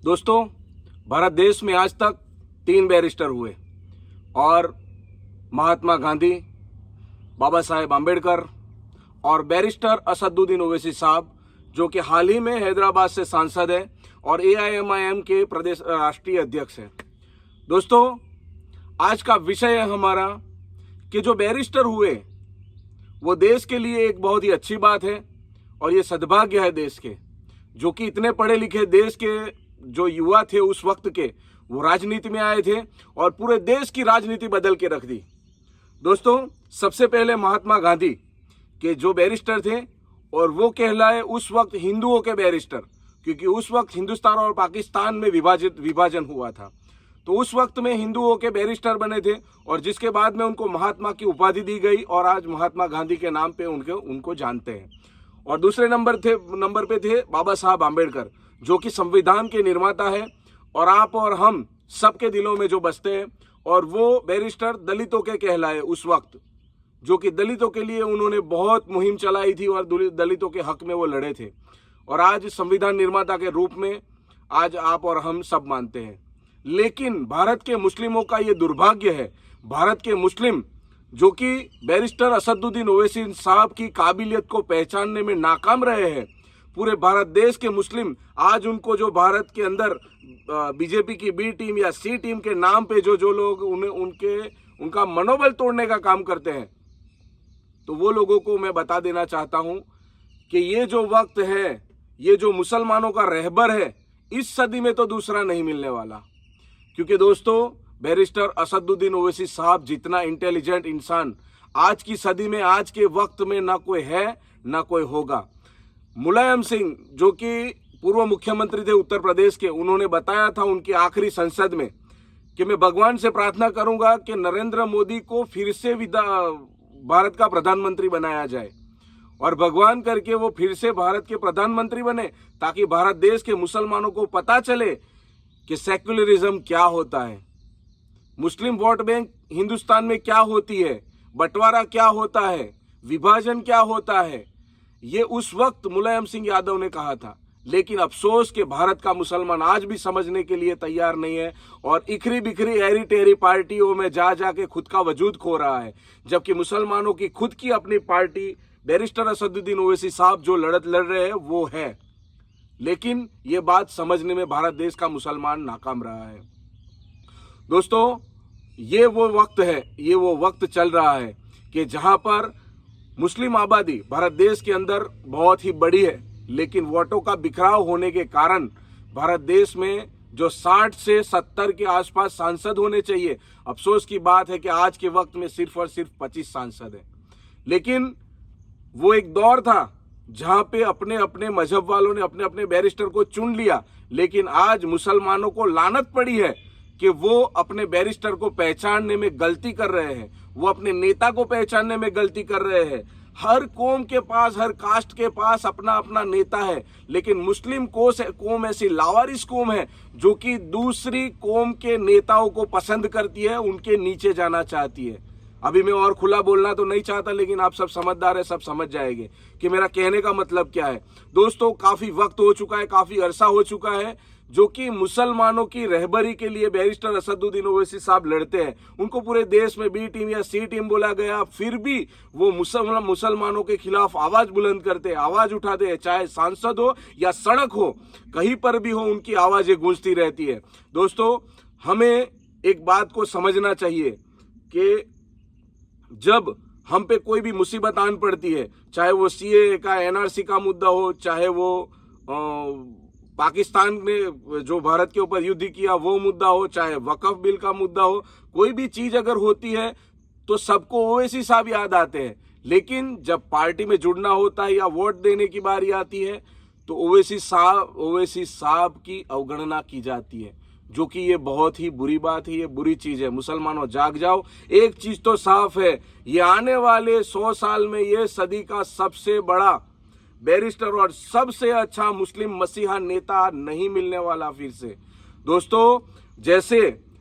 दोस्तों, भारत देश में आज तक 3 बैरिस्टर हुए और महात्मा गांधी, बाबा साहेब आम्बेडकर और बैरिस्टर असदुद्दीन ओवैसी साहब, जो कि हाल ही में हैदराबाद से सांसद हैं और AIMIM के प्रदेश राष्ट्रीय अध्यक्ष हैं। दोस्तों, आज का विषय है हमारा कि जो बैरिस्टर हुए वो देश के लिए एक बहुत ही अच्छी बात है और ये सद्भाग्य है देश के, जो कि इतने पढ़े लिखे देश के जो युवा थे उस वक्त के, वो राजनीति में आए थे और पूरे देश की राजनीति बदल के रख दी। दोस्तों, सबसे पहले महात्मा गांधी के जो बैरिस्टर थे और वो कहलाए उस वक्त हिंदुओं के बैरिस्टर, क्योंकि उस वक्त हिंदुस्तान और पाकिस्तान में विभाजन हुआ था। तो उस वक्त में हिंदुओं के बैरिस्टर बने थे और जिसके बाद में उनको महात्मा की उपाधि दी गई और आज महात्मा गांधी के नाम पे उनको जानते हैं। और दूसरे नंबर पे थे बाबा साहब आम्बेडकर, जो कि संविधान के निर्माता है और आप और हम सबके दिलों में जो बसते हैं। और वो बैरिस्टर दलितों के कहलाए उस वक्त, जो कि दलितों के लिए उन्होंने बहुत मुहिम चलाई थी और दलितों के हक में वो लड़े थे और आज संविधान निर्माता के रूप में आज आप और हम सब मानते हैं। लेकिन भारत के मुस्लिमों का ये दुर्भाग्य है, भारत के मुस्लिम जो कि बैरिस्टर असदुद्दीन ओवैसी साहब की काबिलियत को पहचानने में नाकाम रहे हैं। पूरे भारत देश के मुस्लिम आज उनको जो भारत के अंदर बीजेपी की B टीम या C टीम के नाम पे जो लोग उनका मनोबल तोड़ने का काम करते हैं, तो वो लोगों को मैं बता देना चाहता हूं कि ये जो वक्त है, ये जो मुसलमानों का रहबर है, इस सदी में तो दूसरा नहीं मिलने वाला। क्योंकि दोस्तों, बैरिस्टर असदुद्दीन ओवैसी साहब जितना इंटेलिजेंट इंसान आज की सदी में, आज के वक्त में ना कोई है ना कोई होगा। मुलायम सिंह, जो कि पूर्व मुख्यमंत्री थे उत्तर प्रदेश के, उन्होंने बताया था उनकी आखिरी संसद में कि मैं भगवान से प्रार्थना करूंगा कि नरेंद्र मोदी को फिर से भारत का प्रधानमंत्री बनाया जाए और भगवान करके वो फिर से भारत के प्रधानमंत्री बने, ताकि भारत देश के मुसलमानों को पता चले कि सेक्युलरिज्म क्या होता है, मुस्लिम वोट बैंक हिंदुस्तान में क्या होती है, बंटवारा क्या होता है, विभाजन क्या होता है। ये उस वक्त मुलायम सिंह यादव ने कहा था। लेकिन अफसोस कि भारत का मुसलमान आज भी समझने के लिए तैयार नहीं है और इखरी बिखरी एरी टेरी पार्टियों में जा के खुद का वजूद खो रहा है, जबकि मुसलमानों की खुद की अपनी पार्टी बैरिस्टर असदुद्दीन ओवैसी साहब जो लड़ रहे हैं वो है। लेकिन ये बात समझने में भारत देश का मुसलमान नाकाम रहा है। दोस्तों, ये वो वक्त है, ये वो वक्त चल रहा है कि जहां पर मुस्लिम आबादी भारत देश के अंदर बहुत ही बड़ी है, लेकिन वोटों का बिखराव होने के कारण भारत देश में जो 60 से 70 के आसपास सांसद होने चाहिए, अफसोस की बात है कि आज के वक्त में सिर्फ और सिर्फ 25 सांसद हैं। लेकिन वो एक दौर था जहां पे अपने अपने मजहब वालों ने अपने अपने बैरिस्टर को चुन लिया, लेकिन आज मुसलमानों को लानत पड़ी है कि वो अपने बैरिस्टर को पहचानने में गलती कर रहे हैं, वो अपने नेता को पहचानने में गलती कर रहे हैं। हर कौम के पास, हर कास्ट के पास अपना अपना नेता है, लेकिन मुस्लिम कौम ऐसी लावारिस कौम है जो कि दूसरी कौम के नेताओं को पसंद करती है, उनके नीचे जाना चाहती है। अभी मैं और खुला बोलना तो नहीं चाहता, लेकिन आप सब समझदार है, सब समझ जाएंगे कि मेरा कहने का मतलब क्या है। दोस्तों, काफी वक्त हो चुका है, काफी अरसा हो चुका है जो कि मुसलमानों की रहबरी के लिए बैरिस्टर असदुद्दीन ओवैसी साहब लड़ते हैं। उनको पूरे देश में B टीम या C टीम बोला गया, फिर भी वो मुसलमानों के खिलाफ आवाज बुलंद करते हैं, आवाज उठाते हैं, चाहे सांसद हो या सड़क हो, कहीं पर भी हो उनकी आवाजें गूंजती रहती है। दोस्तों, हमें एक बात को समझना चाहिए कि जब हम पे कोई भी मुसीबत आन पड़ती है, चाहे वो CAA का NRC का मुद्दा हो, चाहे वो पाकिस्तान ने जो भारत के ऊपर युद्ध किया वो मुद्दा हो, चाहे वक्फ बिल का मुद्दा हो, कोई भी चीज अगर होती है तो सबको ओवैसी साहब याद आते हैं। लेकिन जब पार्टी में जुड़ना होता है या वोट देने की बारी आती है तो ओवैसी साहब की अवगणना की जाती है, जो कि ये बहुत ही बुरी बात है, ये बुरी चीज है। मुसलमानों, जाग जाओ। एक चीज तो साफ है, ये आने वाले 100 साल में ये सदी का सबसे बड़ा बैरिस्टर और सबसे अच्छा मुस्लिम मसीहा नेता नहीं मिलने वाला फिर से। दोस्तों, जैसे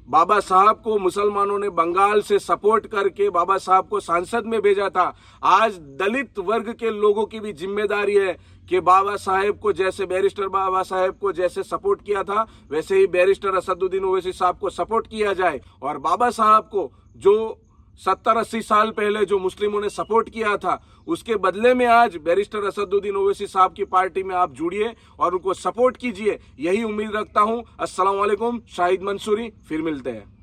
बाबा साहब को मुसलमानों ने बंगाल से सपोर्ट करके बाबा साहब को सांसद में भेजा था, आज दलित वर्ग के लोगों की भी जिम्मेदारी है कि बाबा साहेब को जैसे बैरिस्टर बाबा साहेब को जैसे सपोर्ट किया था वैसे ही बैरिस्टर असदुद्दीन ओवैसी साहब को सपोर्ट किया जाए, और बाबा साहब को जो 70-80 साल पहले जो मुस्लिमों ने सपोर्ट किया था उसके बदले में आज बैरिस्टर असदुद्दीन ओवैसी साहब की पार्टी में आप जुड़िए और उनको सपोर्ट कीजिए, यही उम्मीद रखता हूं। अस्सलाम वालेकुम। शाहिद मंसूरी, फिर मिलते हैं।